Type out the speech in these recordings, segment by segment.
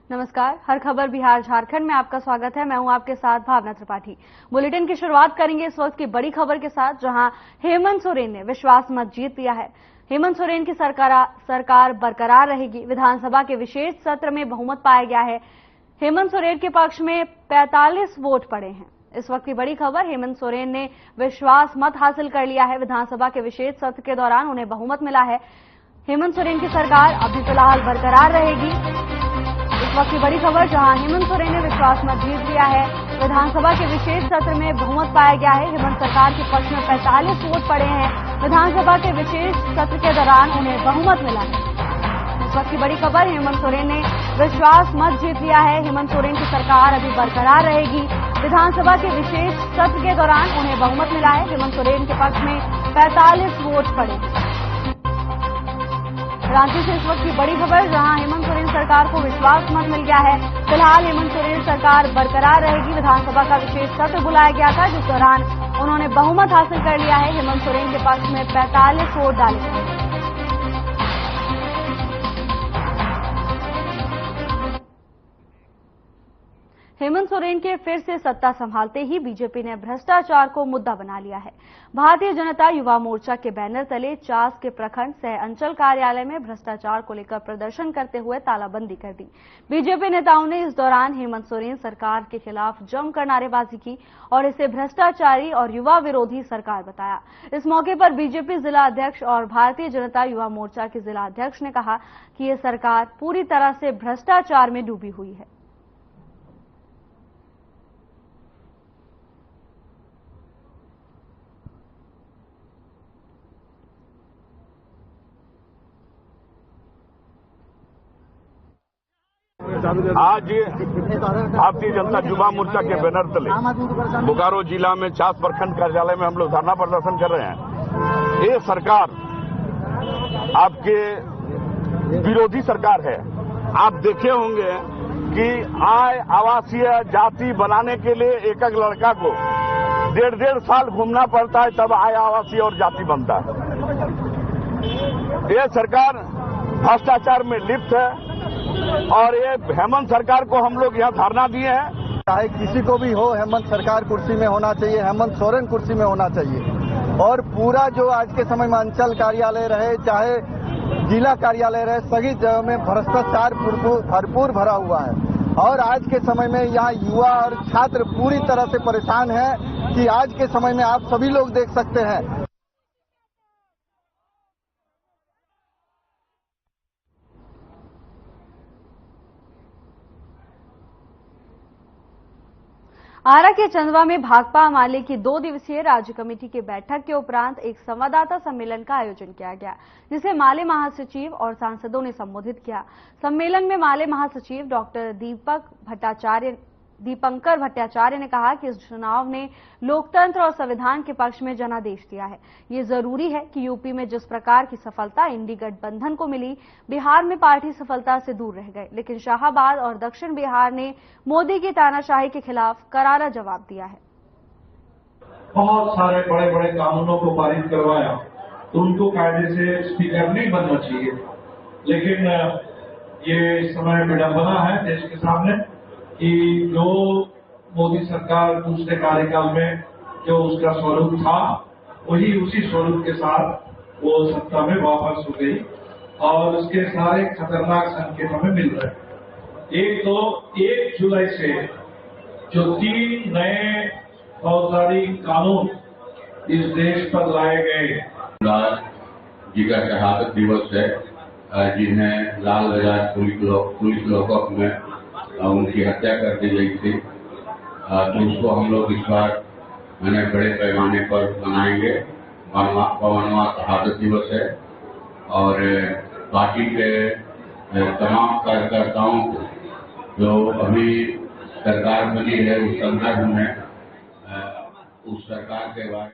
नमस्कार, हर खबर बिहार झारखंड में आपका स्वागत है। मैं हूं आपके साथ भावना त्रिपाठी। बुलेटिन की शुरुआत करेंगे इस वक्त की बड़ी खबर के साथ, जहां हेमंत सोरेन ने विश्वास मत जीत लिया है। हेमंत सोरेन की सरकार बरकरार रहेगी। विधानसभा के विशेष सत्र में बहुमत पाया गया है। हेमंत सोरेन के पक्ष में 45 वोट पड़े हैं। इस वक्त की बड़ी खबर, हेमंत सोरेन ने विश्वास मत हासिल कर लिया है। विधानसभा के विशेष सत्र के दौरान उन्हें बहुमत मिला है। हेमंत सोरेन की सरकार अभी फिलहाल बरकरार रहेगी। इस वक्त की बड़ी खबर, जहां हेमंत सोरेन ने विश्वास मत जीत लिया है। विधानसभा के विशेष सत्र में बहुमत पाया गया है। हेमंत सरकार के पक्ष में 45 वोट पड़े हैं। विधानसभा के विशेष सत्र के दौरान उन्हें बहुमत मिला है। इस वक्त की बड़ी खबर, हेमंत सोरेन ने विश्वास मत जीत लिया है। हेमंत सोरेन की सरकार अभी बरकरार रहेगी। विधानसभा के विशेष सत्र के दौरान उन्हें बहुमत मिला है। हेमंत सोरेन के पक्ष में 45 वोट पड़े। रांची से इस वक्त की बड़ी खबर, जहां हेमंत सोरेन सरकार को विश्वास मत मिल गया है। फिलहाल हेमंत सोरेन सरकार बरकरार रहेगी। विधानसभा का विशेष सत्र बुलाया गया था, जिस दौरान उन्होंने बहुमत हासिल कर लिया है। हेमंत सोरेन के पक्ष में 45 वोट डाले गए। हेमंत सोरेन के फिर से सत्ता संभालते ही बीजेपी ने भ्रष्टाचार को मुद्दा बना लिया है। भारतीय जनता युवा मोर्चा के बैनर तले चास के प्रखंड सह अंचल कार्यालय में भ्रष्टाचार को लेकर प्रदर्शन करते हुए तालाबंदी कर दी। बीजेपी नेताओं ने इस दौरान हेमंत सोरेन सरकार के खिलाफ जमकर नारेबाजी की और इसे भ्रष्टाचारी और युवा विरोधी सरकार बताया। इस मौके पर बीजेपी जिला अध्यक्ष और भारतीय जनता युवा मोर्चा के जिला अध्यक्ष ने कहा कि ये सरकार पूरी तरह से भ्रष्टाचार में डूबी हुई है। आज भारतीय जनता युवा मोर्चा के बैनर तले बोकारो जिला में चास प्रखंड कार्यालय में हम लोग धरना प्रदर्शन कर रहे हैं। ये सरकार आपके विरोधी सरकार है। आप देखे होंगे कि आय आवासीय जाति बनाने के लिए एक एक लड़का को 1.5 साल घूमना पड़ता है, तब आय आवासीय और जाति बनता है। ये सरकार भ्रष्टाचार में लिप्त है और ये हेमंत सरकार को हम लोग यहाँ धरना दिए हैं। चाहे किसी को भी हो, हेमंत सरकार कुर्सी में होना चाहिए, हेमंत सोरेन कुर्सी में होना चाहिए। और पूरा जो आज के समय में अंचल कार्यालय रहे, चाहे जिला कार्यालय रहे, सभी जगह में भ्रष्टाचार भरपूर भरा हुआ है। और आज के समय में यहाँ युवा और छात्र पूरी तरह से परेशान है कि आज के समय में आप सभी लोग देख सकते हैं। आरा के चंदवा में भाकपा माले की 2 दिवसीय राज्य कमेटी की बैठक के उपरांत एक संवाददाता सम्मेलन का आयोजन किया गया, जिसे माले महासचिव और सांसदों ने संबोधित किया। सम्मेलन में माले महासचिव डॉक्टर दीपंकर भट्टाचार्य ने कहा कि इस चुनाव ने लोकतंत्र और संविधान के पक्ष में जनादेश दिया है। ये जरूरी है कि यूपी में जिस प्रकार की सफलता इंडी गठबंधन को मिली, बिहार में पार्टी सफलता से दूर रह गए। लेकिन शाहाबाद और दक्षिण बिहार ने मोदी की तानाशाही के खिलाफ करारा जवाब दिया है। बहुत सारे बड़े बड़े कानूनों को पारित करवाया तो उनको कायदे से स्पीकर नहीं बनना चाहिए। लेकिन ये समय विडंबना है देश के सामने कि जो मोदी सरकार दूसरे कार्यकाल में जो उसका स्वरूप था, वही उसी स्वरूप के साथ वो सत्ता में वापस हो गई और उसके सारे खतरनाक संकेत हमें मिल रहे हैं। एक तो 1 जुलाई से जो 3 नए फौजदारी कानून इस देश पर लाए गए। जी का शहादत दिवस है, जिन्हें लाल बाजार पुलिस लॉकअप में उनकी हत्या कर दी गई थी। तो उसको हम लोग इस बार बड़े पैमाने पर मनाएंगे। 52वां शहादत दिवस है और पार्टी के तमाम कार्यकर्ताओं को जो अभी सरकार बनी है उस संदर्भ में उस सरकार के बारे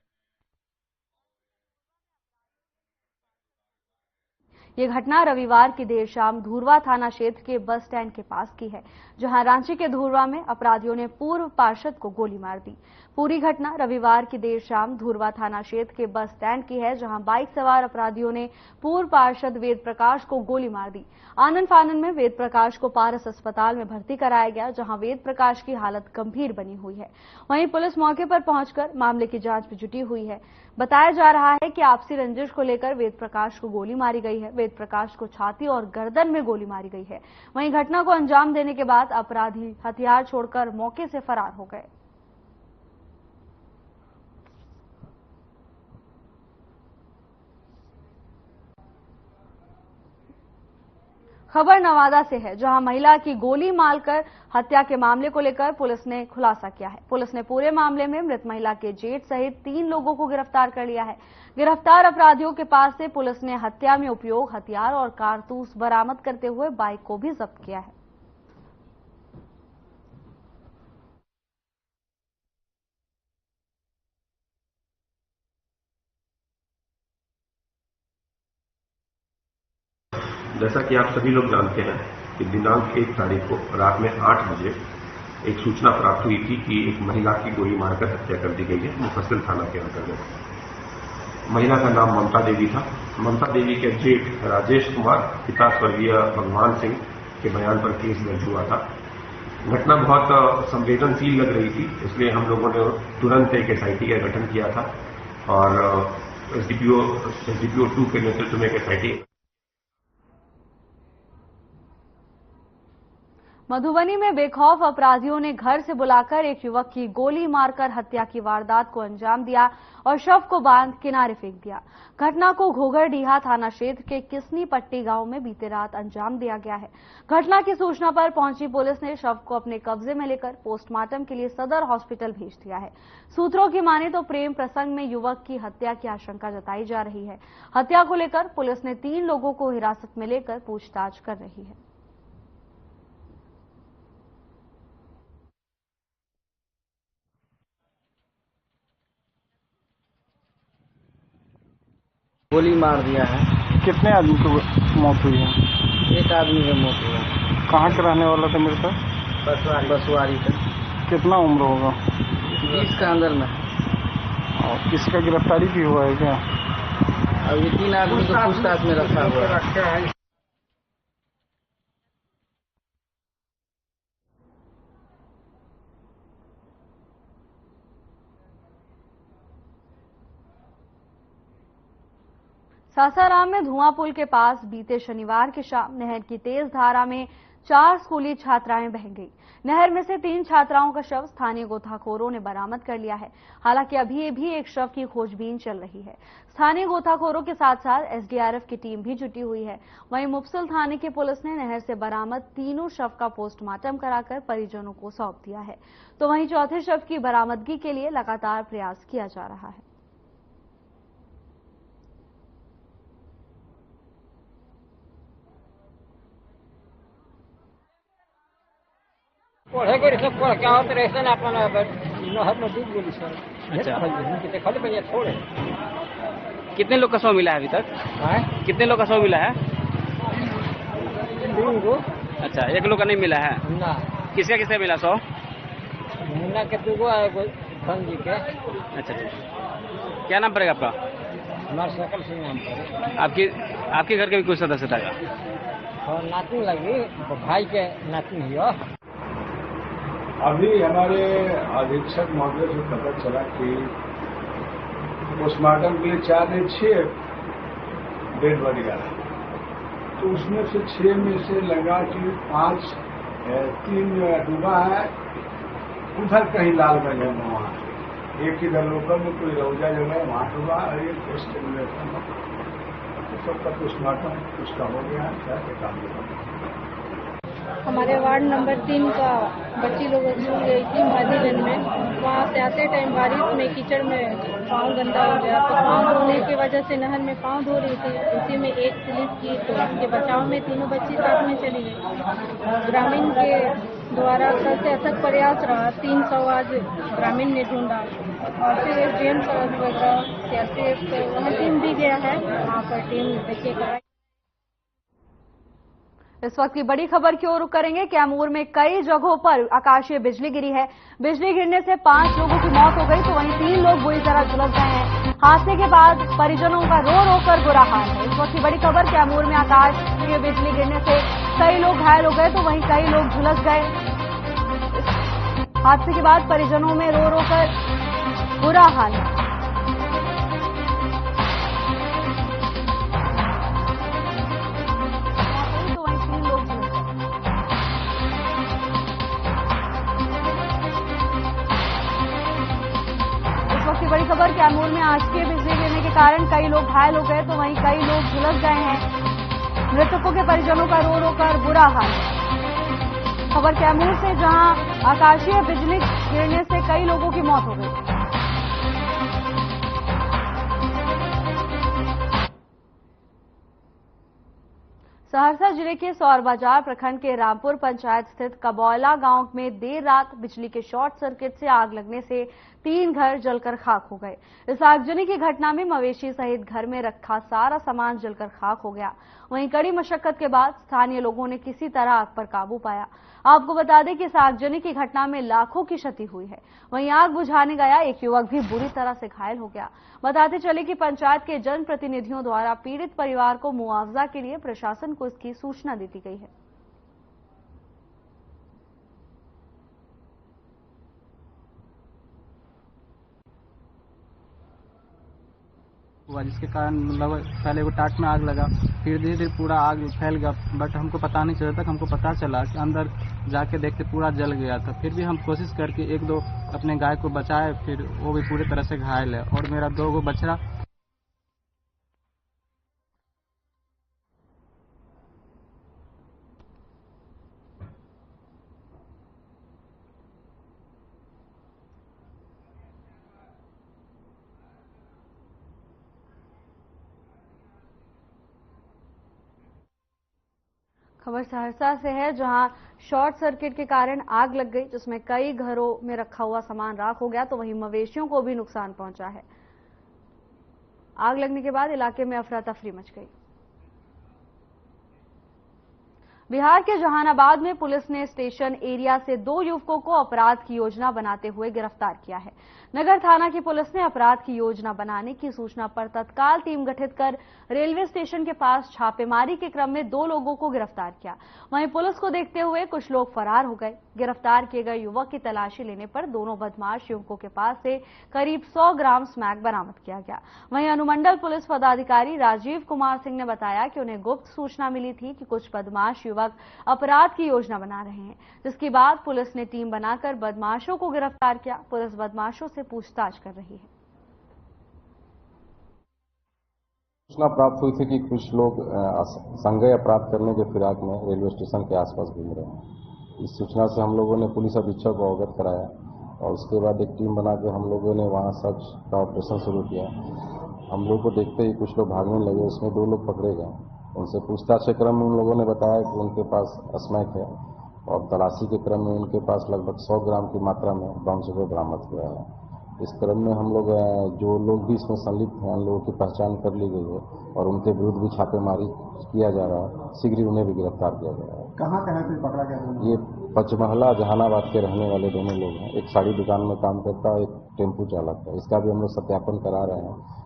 ये घटना रविवार की देर शाम धुरवा थाना क्षेत्र के बस स्टैंड के पास की है, जहां रांची के धुरवा में अपराधियों ने पूर्व पार्षद को गोली मार दी। पूरी घटना रविवार की देर शाम धुरवा थाना क्षेत्र के बस स्टैंड की है, जहां बाइक सवार अपराधियों ने पूर्व पार्षद वेद प्रकाश को गोली मार दी। आनन फानन में वेद प्रकाश को पारस अस्पताल में भर्ती कराया गया, जहां वेद प्रकाश की हालत गंभीर बनी हुई है। वहीं पुलिस मौके पर पहुंचकर मामले की जांच में जुटी हुई है। बताया जा रहा है कि आपसी रंजिश को लेकर वेद प्रकाश को गोली मारी गई है। वेद प्रकाश को छाती और गर्दन में गोली मारी गई है। वहीं घटना को अंजाम देने के बाद अपराधी हथियार छोड़कर मौके से फरार हो गए। खबर नवादा से है, जहां महिला की गोली मारकर हत्या के मामले को लेकर पुलिस ने खुलासा किया है। पुलिस ने पूरे मामले में मृत महिला के जेठ सहित 3 लोगों को गिरफ्तार कर लिया है। गिरफ्तार अपराधियों के पास से पुलिस ने हत्या में उपयोग हथियार और कारतूस बरामद करते हुए बाइक को भी जब्त किया है। जैसा कि आप सभी लोग जानते हैं कि दिनांक 1 तारीख को रात में 8 बजे एक सूचना प्राप्त हुई थी कि एक महिला की गोली मारकर हत्या कर दी गई है मुफस्सिल थाना के अंतर्गत। महिला का नाम ममता देवी था। ममता देवी के जेठ राजेश कुमार पिता स्वर्गीय भगवान सिंह के बयान पर केस दर्ज हुआ था। घटना बहुत संवेदनशील लग रही थी, इसलिए हम लोगों ने तुरंत एक SIT का गठन किया था और SDPO 2 के नेतृत्व में एक SIT। मधुबनी में बेखौफ अपराधियों ने घर से बुलाकर एक युवक की गोली मारकर हत्या की वारदात को अंजाम दिया और शव को बांध किनारे फेंक दिया। घटना को घोघरडीहा थाना क्षेत्र के किसनी पट्टी गांव में बीते रात अंजाम दिया गया है। घटना की सूचना पर पहुंची पुलिस ने शव को अपने कब्जे में लेकर पोस्टमार्टम के लिए सदर हॉस्पिटल भेज दिया है। सूत्रों की माने तो प्रेम प्रसंग में युवक की हत्या की आशंका जताई जा रही है। हत्या को लेकर पुलिस ने 3 लोगों को हिरासत में लेकर पूछताछ कर रही है। गोली मार दिया है। कितने आदमी को मौत हुई है? एक आदमी की मौत हुआ। कहाँ के रहने वाला था मृतक? बसवारी का। कितना उम्र होगा? 20 का अंदर में। और किसी का गिरफ्तारी भी हुआ है क्या? अभी 3 आदमी को पूछताछ में रखा हुआ है। सासाराम में धुआं पुल के पास बीते शनिवार की शाम नहर की तेज धारा में 4 स्कूली छात्राएं बह गई। नहर में से 3 छात्राओं का शव स्थानीय गोताखोरों ने बरामद कर लिया है। हालांकि अभी भी एक शव की खोजबीन चल रही है। स्थानीय गोताखोरों के साथ साथ SDRF की टीम भी जुटी हुई है। वहीं मुफस्सिल थाने की पुलिस ने नहर से बरामद तीनों शव का पोस्टमार्टम कराकर परिजनों को सौंप दिया है, तो वहीं चौथे शव की बरामदगी के लिए लगातार प्रयास किया जा रहा है। पढ़े गए सब पढ़ क्या होते रहते ना अपना नहर में डूब गई सर। अच्छा खाली भैया छोड़े। कितने लोग का शव मिला है अभी तक? कितने लोग का शव मिला है? 3 गो। अच्छा, 1 लोग का नहीं मिला है ना। किसका किसका मिला शव? मुन्ना के 2 गो है, धन जी के। अच्छा, क्या नाम पड़ेगा आपका? हमारे सकल सिंह नाम पर। आपके घर के भी कुछ सदस्यता का? और नाती लगी, भाई के नाती है। अभी हमारे अधीक्षक महोदय से पता चला कि पोस्टमार्टम के लिए 4 ने 6 डेड बॉडी आ रहा, तो उसमें से 6 में से लगा कि 3 डूबा है, उधर कहीं लालगंज है वहाँ, एक इधर लोकल में कोई रौजा जगह है वहाँ डूबा और एक पोस्ट सबका पोस्टमार्टम उसका हो गया है। क्या काम हमारे वार्ड नंबर 3 का बच्ची लोग स्कूल गई थी माधीगंज में। वहाँ से आते टाइम बारिश में कीचड़ में पाँव गंदा हो गया, तो पाँव धोने की वजह से नहर में पाँव धो रही थी, उसी में एक स्लिप की, तो उसके बचाव में तीनों बच्ची साथ में चली गई। ग्रामीण के द्वारा सबसे अथक प्रयास रहा। 300 आज ग्रामीण ने ढूंढा और फिर SDM वगैरह CRPF वहाँ टीम भी गया है, वहाँ पर टीम देखिए कराई। इस वक्त की बड़ी खबर की ओर रुख करेंगे। कैमूर में कई जगहों पर आकाशीय बिजली गिरी है। बिजली गिरने से 5 लोगों की मौत हो गई तो वहीं 3 लोग बुरी तरह झुलस गए हैं। हादसे के बाद परिजनों का रो रो कर बुरा हाल है। इस वक्त की बड़ी खबर, कैमूर में आकाशीय बिजली गिरने से कई लोग घायल हो गए तो वहीं कई लोग झुलस गए। हादसे के बाद परिजनों में रो रो कर बुरा हाल है। बड़ी खबर, कैमूर में आकाशीय बिजली गिरने के कारण कई लोग घायल हो गए तो वहीं कई लोग झुलस गए हैं। मृतकों के परिजनों का रो रो कर बुरा हाल है। खबर कैमूर से, जहां आकाशीय बिजली गिरने से कई लोगों की मौत हो गई। सहरसा जिले के सौर बाजार प्रखंड के रामपुर पंचायत स्थित कबौला गांव में देर रात बिजली के शॉर्ट सर्किट से आग लगने से 3 घर जलकर खाक हो गए। इस आगजनी की घटना में मवेशी सहित घर में रखा सारा सामान जलकर खाक हो गया। वहीं कड़ी मशक्कत के बाद स्थानीय लोगों ने किसी तरह आग पर काबू पाया। आपको बता दें कि इस आगजनी की घटना में लाखों की क्षति हुई है। वहीं आग बुझाने गया एक युवक भी बुरी तरह से घायल हो गया। बताते चले कि पंचायत के जनप्रतिनिधियों द्वारा पीड़ित परिवार को मुआवजा के लिए प्रशासन को इसकी सूचना दे दी गई है। हुआ जिसके कारण मतलब पहले वो टाट में आग लगा, फिर धीरे धीरे पूरा आग फैल गया। बट हमको पता नहीं चला, तक हमको पता चला कि अंदर जाके देखते पूरा जल गया था। फिर भी हम कोशिश करके 1-2 अपने गाय को बचाए, फिर वो भी पूरी तरह से घायल है। और मेरा 2 बछड़ा खबर सहरसा से है, जहां शॉर्ट सर्किट के कारण आग लग गई, जिसमें कई घरों में रखा हुआ सामान राख हो गया तो वहीं मवेशियों को भी नुकसान पहुंचा है। आग लगने के बाद इलाके में अफरा तफरी मच गई। बिहार के जहानाबाद में पुलिस ने स्टेशन एरिया से 2 युवकों को अपराध की योजना बनाते हुए गिरफ्तार किया है। नगर थाना की पुलिस ने अपराध की योजना बनाने की सूचना पर तत्काल टीम गठित कर रेलवे स्टेशन के पास छापेमारी के क्रम में 2 लोगों को गिरफ्तार किया। वहीं पुलिस को देखते हुए कुछ लोग फरार हो गए। गिरफ्तार किए गए युवक की तलाशी लेने पर दोनों बदमाश युवकों के पास से करीब 100 ग्राम स्मैक बरामद किया गया। वहीं अनुमंडल पुलिस पदाधिकारी राजीव कुमार सिंह ने बताया कि उन्हें गुप्त सूचना मिली थी कि कुछ बदमाश युवक अपराध की योजना बना रहे हैं, जिसके बाद पुलिस ने टीम बनाकर बदमाशों को गिरफ्तार किया। पुलिस बदमाशों से पूछताछ कर रही है। सूचना प्राप्त हुई थी कि कुछ लोग संज्ञेय अपराध करने के फिराक में रेलवे स्टेशन के आसपास घूम रहे हैं। इस सूचना से हम लोगों ने पुलिस अधीक्षक को अवगत कराया और उसके बाद एक टीम बना के हम लोगों ने वहां सर्च का ऑपरेशन शुरू किया। हम लोग को देखते ही कुछ लोग भागने लगे, उसमें 2 लोग पकड़े गए। उनसे पूछताछ के क्रम में उन लोगों ने बताया कि उनके पास स्मैक है और तलाशी के क्रम में उनके पास लगभग 100 ग्राम की मात्रा में ब्राउन शुगर बरामद हुआ है। इस क्रम में हम लोग जो लोग भी इसमें संलिप्त हैं उन लोगों की पहचान कर ली गई है और उनके विरुद्ध भी छापेमारी किया जा रहा है। शीघ्र ही उन्हें भी गिरफ्तार किया जा रहा है। कहाँ से पकड़ा गया? ये पचमहला जहानाबाद के रहने वाले दोनों लोग हैं। एक साड़ी दुकान में काम करता है, एक टेम्पू चालक है। इसका भी हम लोग सत्यापन करा रहे हैं।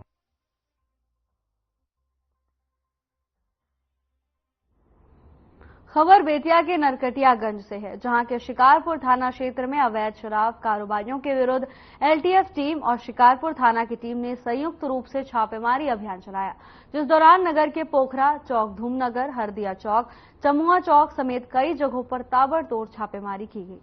खबर बेतिया के नरकटियागंज से है, जहां के शिकारपुर थाना क्षेत्र में अवैध शराब कारोबारियों के विरुद्ध एलटीएफ टीम और शिकारपुर थाना की टीम ने संयुक्त रूप से छापेमारी अभियान चलाया, जिस दौरान नगर के पोखरा चौक, धूमनगर, हरदिया चौक, चमुआ चौक समेत कई जगहों पर ताबड़तोड़ छापेमारी की गई।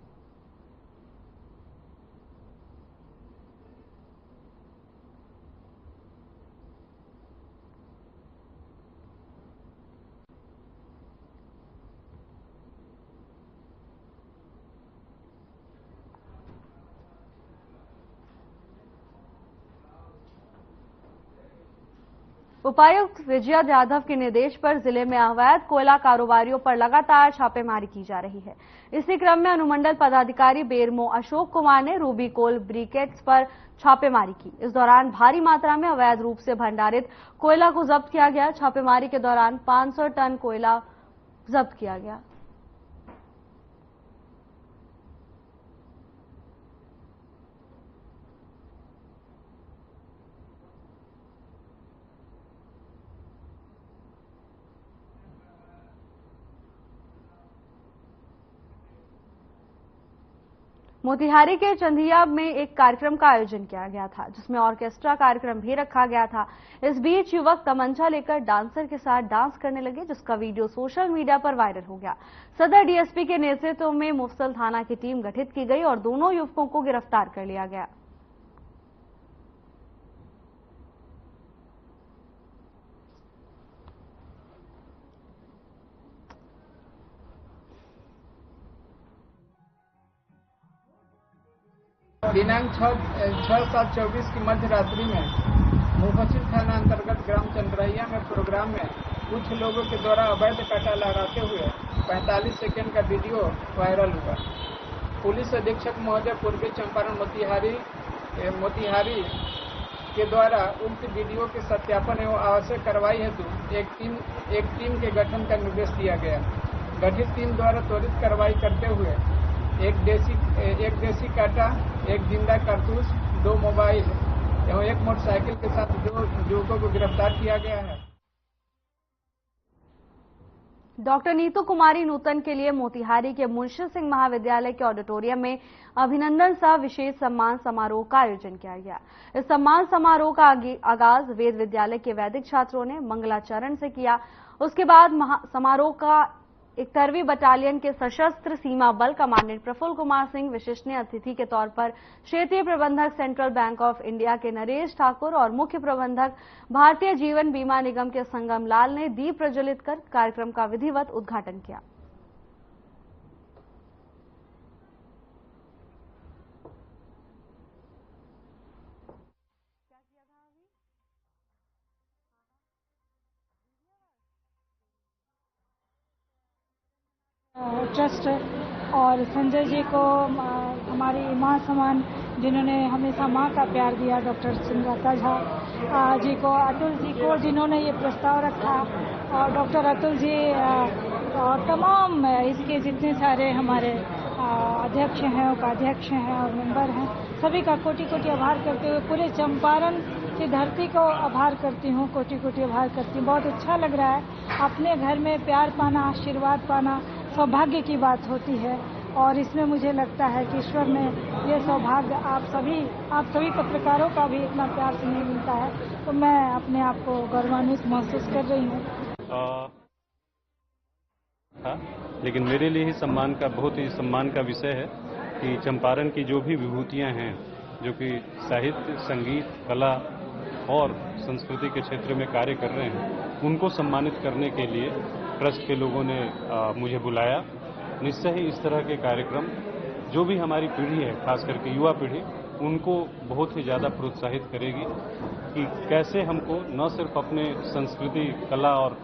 उपायुक्त विजया यादव के निर्देश पर जिले में अवैध कोयला कारोबारियों पर लगातार छापेमारी की जा रही है। इसी क्रम में अनुमंडल पदाधिकारी बेरमो अशोक कुमार ने रूबी कोल ब्रिकेट्स पर छापेमारी की। इस दौरान भारी मात्रा में अवैध रूप से भंडारित कोयला को जब्त किया गया। छापेमारी के दौरान 500 टन कोयला जब्त किया गया। मोतिहारी के चंदिया में एक कार्यक्रम का आयोजन किया गया था, जिसमें ऑर्केस्ट्रा कार्यक्रम भी रखा गया था। इस बीच युवक तमंचा लेकर डांसर के साथ डांस करने लगे, जिसका वीडियो सोशल मीडिया पर वायरल हो गया। सदर डीएसपी के नेतृत्व में मुफस्सिल थाना की टीम गठित की गई और दोनों युवकों को गिरफ्तार कर लिया गया। दिनांक 6/7/24 की मध्य रात्रि में मुफस्सिल थाना अंतर्गत ग्राम चंद्रैया में प्रोग्राम में कुछ लोगों के द्वारा अवैध काटा लहराते हुए 45 सेकंड का वीडियो वायरल हुआ। पुलिस अधीक्षक महोदय पूर्वी चंपारण मोतिहारी के द्वारा उक्त वीडियो के सत्यापन एवं आवश्यक कार्रवाई हेतु एक टीम के गठन का निर्देश दिया गया। गठित टीम द्वारा त्वरित कार्रवाई करते हुए एक देसी काटा, एक जिंदा कारतूस, 2 मोबाइल एवं एक मोटरसाइकिल के साथ 2 युवकों को गिरफ्तार किया गया है। डॉक्टर नीतू कुमारी नूतन के लिए मोतिहारी के मुंशी सिंह महाविद्यालय के ऑडिटोरियम में अभिनंदन सह विशेष सम्मान समारोह का आयोजन किया गया। इस सम्मान समारोह का आगाज वेद विद्यालय के वैदिक छात्रों ने मंगलाचरण से किया। उसके बाद समारोह का 71वीं बटालियन के सशस्त्र सीमा बल कमांडेंट प्रफुल्ल कुमार सिंह, विशिष्ट अतिथि के तौर पर क्षेत्रीय प्रबंधक सेंट्रल बैंक ऑफ इंडिया के नरेश ठाकुर और मुख्य प्रबंधक भारतीय जीवन बीमा निगम के संगम लाल ने दीप प्रज्वलित कर कार्यक्रम का विधिवत उद्घाटन किया। ट्रस्ट और संजय जी को, हमारी मां समान जिन्होंने हमेशा मां का प्यार दिया, डॉक्टर सुंदरता झा जी को, अतुल जी को जिन्होंने ये प्रस्ताव रखा, और डॉक्टर अतुल जी और तमाम इसके जितने सारे हमारे अध्यक्ष हैं, उपाध्यक्ष हैं और मेंबर हैं, सभी का कोटि कोटि आभार करते हुए पूरे चंपारण की धरती को आभार करती हूँ, कोटि कोटि आभार करती हूँ। बहुत अच्छा लग रहा है। अपने घर में प्यार पाना, आशीर्वाद पाना सौभाग्य की बात होती है, और इसमें मुझे लगता है कि ईश्वर ने ये सौभाग्य आप सभी पत्रकारों का भी इतना प्यार से नहीं मिलता है, तो मैं अपने आप को गौरवान्वित महसूस कर रही हूँ। लेकिन मेरे लिए ही बहुत ही सम्मान का विषय है कि चंपारण की जो भी विभूतियां हैं, जो कि साहित्य, संगीत, कला और संस्कृति के क्षेत्र में कार्य कर रहे हैं, उनको सम्मानित करने के लिए ट्रस्ट के लोगों ने मुझे बुलाया। निश्चय ही इस तरह के कार्यक्रम जो भी हमारी पीढ़ी है, खास करके युवा पीढ़ी, उनको बहुत ही ज़्यादा प्रोत्साहित करेगी कि कैसे हमको न सिर्फ अपने संस्कृति, कला और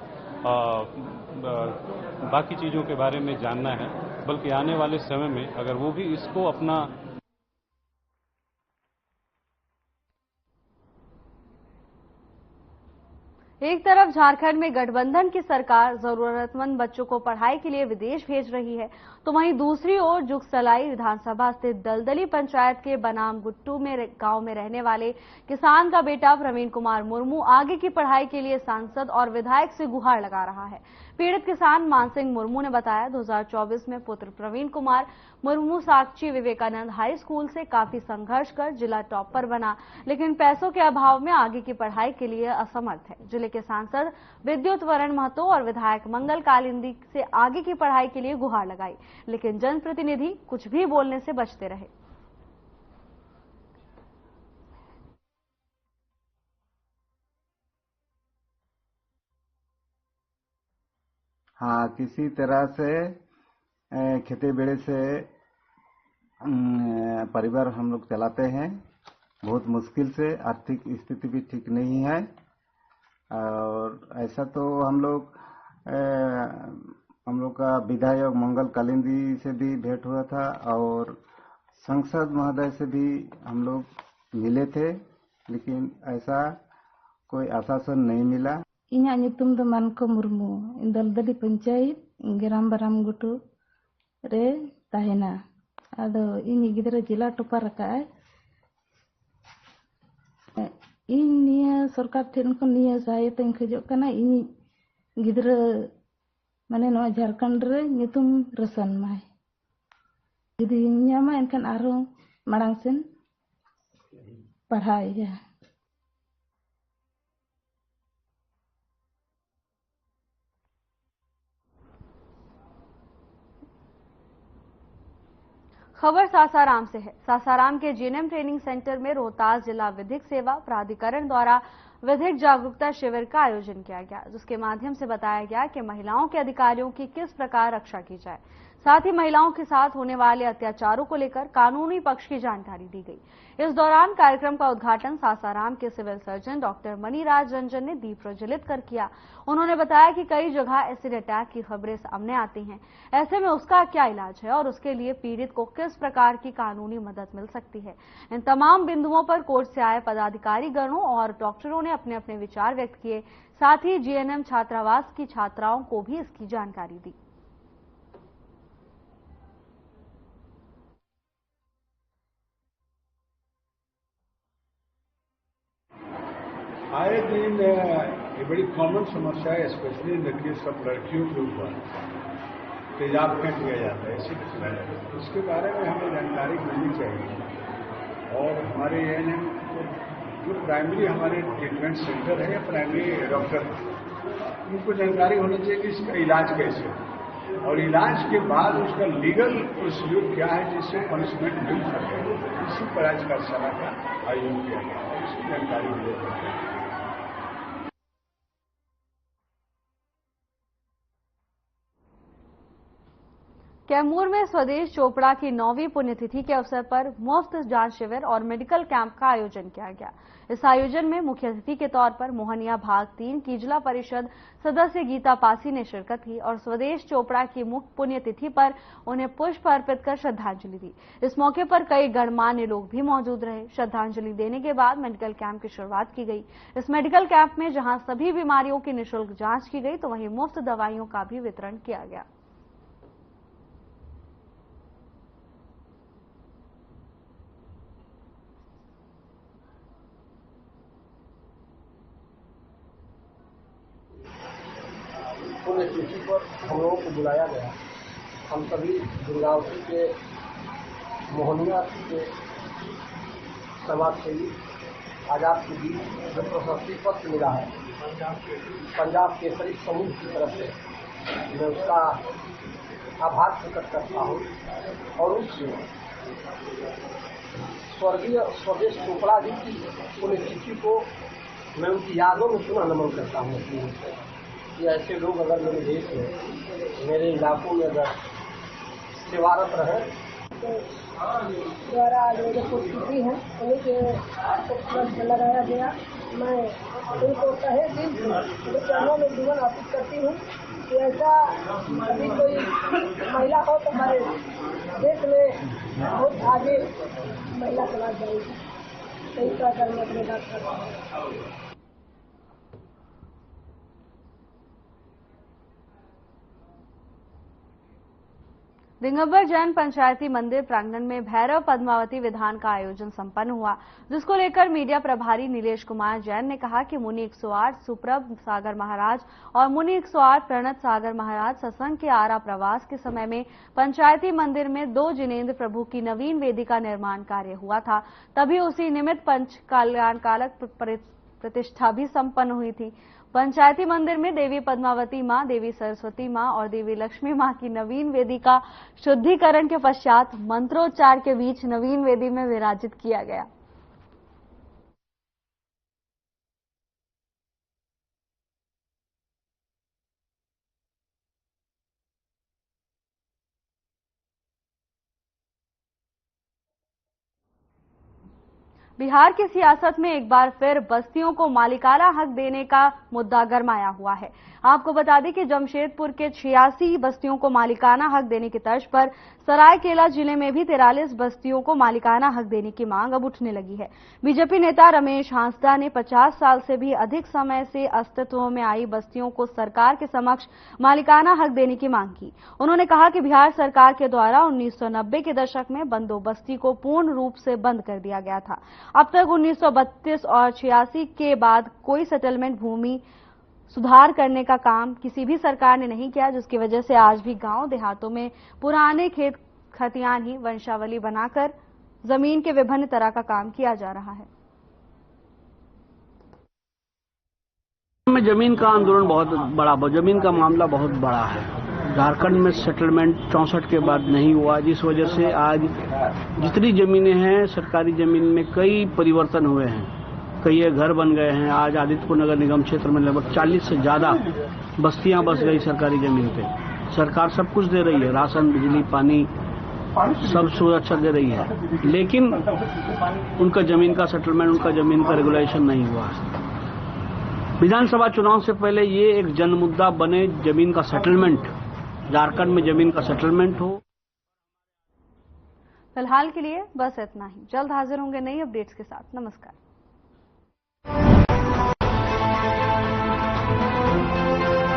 बाकी चीज़ों के बारे में जानना है, बल्कि आने वाले समय में अगर वो भी इसको अपना एक तरफ झारखंड में गठबंधन की सरकार जरूरतमंद बच्चों को पढ़ाई के लिए विदेश भेज रही है, तो वहीं दूसरी ओर जुगसलाई विधानसभा स्थित दलदली पंचायत के बनाम गुट्टू में गांव में रहने वाले किसान का बेटा प्रवीण कुमार मुर्मू आगे की पढ़ाई के लिए सांसद और विधायक से गुहार लगा रहा है। पीड़ित किसान मानसिंह मुर्मू ने बताया, 2024 में पुत्र प्रवीण कुमार मुर्मू साक्षी विवेकानंद हाई स्कूल से काफी संघर्ष कर जिला टॉपर बना, लेकिन पैसों के अभाव में आगे की पढ़ाई के लिए असमर्थ है। जिले के सांसद विद्युत वरण महतो और विधायक मंगल कालिंदी से आगे की पढ़ाई के लिए गुहार लगाई, लेकिन जनप्रतिनिधि कुछ भी बोलने से बचते रहे। हाँ, किसी तरह से खेती बेड़े से परिवार हम लोग चलाते हैं, बहुत मुश्किल से, आर्थिक स्थिति भी ठीक नहीं है। और ऐसा तो हम लोग का विधायक मंगल कालिंदी से भी भेंट हुआ था और सांसद महोदय से भी हम लोग मिले थे, लेकिन ऐसा कोई आश्वासन नहीं मिला। इन्हें नितुम दो मानको मुर्मू दलदली पंचायत ᱜᱮᱨᱟᱢ ᱵᱟᱨᱟᱢ ᱜᱷᱩᱴᱩ ᱨᱮ ᱛᱟᱦᱮᱱᱟ ᱟᱫᱚ ᱤᱧ ᱜᱤᱫᱽᱨᱟᱹ ᱡᱮᱞᱟ ᱴᱚᱯᱟᱨ ᱟᱠᱟᱜᱼᱟᱭ ᱤᱧ ᱱᱤᱭᱟᱹ ᱥᱚᱨᱠᱟর ᱴᱷᱮᱱ ᱠᱷᱚᱱ ᱱᱤᱭᱟᱹ ᱥᱚᱦᱟᱭᱚᱛᱟᱧ ᱠᱷᱚᱡᱚᱜ ᱠᱟᱱᱟ ᱤᱧ ᱜᱤᱫᱽᱨᱟᱹ ᱢᱟᱱᱮ ᱱᱚᱣᱟ ᱡᱷᱟᱲᱠᱷᱚᱸᱰ ᱨᱮ ᱧᱩᱛᱩᱢ ᱨᱚᱥᱚᱱ ᱢᱟᱭ ᱡᱩᱫᱤᱧ ᱧᱟᱢᱟ ᱮᱱᱠᱷᱟᱱ ᱟᱨᱦᱚᱸ ᱢᱟᱲᱟᱝ ᱥᱮᱱ ᱯᱟᱲᱦᱟᱣᱮᱭᱟ। खबर सासाराम से है। सासाराम के जीएनएम ट्रेनिंग सेंटर में रोहतास जिला विधिक सेवा प्राधिकरण द्वारा विधिक जागरूकता शिविर का आयोजन किया गया, जिसके माध्यम से बताया गया कि महिलाओं के अधिकारियों की किस प्रकार रक्षा की जाए, साथ ही महिलाओं के साथ होने वाले अत्याचारों को लेकर कानूनी पक्ष की जानकारी दी गई। इस दौरान कार्यक्रम का उद्घाटन सासाराम के civil surgeon doctor Maniraj Ranjan ने दीप प्रज्वलित कर किया। उन्होंने बताया कि कई जगह एसिड अटैक की खबरें सामने आती हैं, ऐसे में उसका क्या इलाज है और उसके लिए पीड़ित को किस प्रकार की कानूनी मदद मिल सकती है। इन तमाम बिंदुओं पर कोर्ट से आए पदाधिकारी गणों और डॉक्टरों ने अपने अपने विचार व्यक्त किए। साथ ही जीएनएम छात्रावास की छात्राओं को भी इसकी जानकारी दी। आए दिन ये बड़ी कॉमन समस्या है, specially in the case of लड़कियों के ऊपर तेजाब फेंक दिया जाता है। इसके बारे में हमें जानकारी मिलनी चाहिए और हमारे एएनएम जो प्राइमरी हमारे ट्रीटमेंट सेंटर है या प्राइमरी डॉक्टर उनको जानकारी होनी चाहिए कि इसका इलाज कैसे है और इलाज के बाद उसका लीगल प्रोसीड्यूर क्या है जिससे पनिशमेंट मिल सके। इसी पर आज कार्यशाला का आयोजन किया गया है, इसकी जानकारी मिलेगी। कैमूर में स्वदेश चोपड़ा की 9वीं पुण्यतिथि के अवसर पर मुफ्त जांच शिविर और मेडिकल कैंप का आयोजन किया गया। इस आयोजन में मुख्य अतिथि के तौर पर मोहनिया भाग 3 की जिला परिषद सदस्य गीता पासी ने शिरकत की और स्वदेश चोपड़ा की मुख्य पुण्यतिथि पर उन्हें पुष्प अर्पित कर श्रद्धांजलि दी। इस मौके पर कई गणमान्य लोग भी मौजूद रहे। श्रद्धांजलि देने के बाद मेडिकल कैंप की शुरुआत की गई। इस मेडिकल कैंप में जहां सभी बीमारियों की निःशुल्क जांच की गई तो वहीं मुफ्त दवाइयों का भी वितरण किया गया। पुण्यतिथि पर हम लोगों को बुलाया गया। हम सभी दुर्गावती के मोहनिया के समाजसेवी आजाद के बीच जो प्रशस्ति पत्र मिला है पंजाब केसरी समूह की तरफ से, मैं उसका आभार प्रकट करता हूँ और उस स्वर्गीय स्वदेश चोपड़ा जी की पुण्यतिथि को मैं उनकी यादों में पुनः नमन करता हूँ कि ऐसे लोग अगर मेरे देश में मेरे इलाकों में अगर सेवारत रहे द्वारा मेरे पुण्यतिथि है उन्हीं के लगाया गया। मैं उनको तहे दिल से चरणों में जीवन अर्पित करती हूँ कि ऐसा अभी कोई महिला हो तो हमारे देश में बहुत आगे महिला समाज जाएगी। कई प्रकार में अपने बात करता हूँ। दिगंबर जैन पंचायती मंदिर प्रांगण में भैरव पद्मावती विधान का आयोजन संपन्न हुआ, जिसको लेकर मीडिया प्रभारी नीलेश कुमार जैन ने कहा कि मुनि 108 सुप्रभ सागर महाराज और मुनि 108 प्रणत सागर महाराज सत्संग के आरा प्रवास के समय में पंचायती मंदिर में 2 जिनेन्द्र प्रभु की नवीन वेदी का निर्माण कार्य हुआ था। तभी उसी निमित्त पंच कल्याणकालक प्रतिष्ठा भी संपन्न हुई थी। पंचायती मंदिर में देवी पद्मावती मां, देवी सरस्वती मां और देवी लक्ष्मी मां की नवीन वेदी का शुद्धिकरण के पश्चात मंत्रोच्चार के बीच नवीन वेदी में विराजित किया गया। बिहार की सियासत में एक बार फिर बस्तियों को मालिकाना हक देने का मुद्दा गरमाया हुआ है। आपको बता दें कि जमशेदपुर के 86 बस्तियों को मालिकाना हक देने की तर्ज पर सरायकेला जिले में भी 43 बस्तियों को मालिकाना हक देने की मांग अब उठने लगी है। बीजेपी नेता रमेश हांसदा ने 50 साल से भी अधिक समय से अस्तित्व में आई बस्तियों को सरकार के समक्ष मालिकाना हक देने की मांग की। उन्होंने कहा कि बिहार सरकार के द्वारा 1990 के दशक में बंदोबस्ती को पूर्ण रूप से बंद कर दिया गया था। अब तक 1932 और 86 के बाद कोई सेटलमेंट भूमि सुधार करने का काम किसी भी सरकार ने नहीं किया, जिसकी वजह से आज भी गांव देहातों में पुराने खेत खतियान ही वंशावली बनाकर जमीन के विभिन्न तरह का काम किया जा रहा है। जमीन का आंदोलन बहुत बड़ा, जमीन का मामला बहुत बड़ा है। झारखंड में सेटलमेंट 64 के बाद नहीं हुआ, जिस वजह से आज जितनी जमीनें हैं सरकारी जमीन में कई परिवर्तन हुए हैं, कई घर बन गए हैं। आज आदित्यपुर नगर निगम क्षेत्र में लगभग 40 से ज्यादा बस्तियां बस गई सरकारी जमीन पे। सरकार सब कुछ दे रही है, राशन, बिजली, पानी, सब सुरक्षा दे रही है, लेकिन उनका जमीन का सेटलमेंट, उनका जमीन का रेगुलेशन नहीं हुआ। विधानसभा चुनाव से पहले ये एक जन मुद्दा बने, जमीन का सेटलमेंट, झारखंड में जमीन का सेटलमेंट हो। फिलहाल के लिए बस इतना ही। जल्द हाजिर होंगे नई अपडेट्स के साथ। नमस्कार।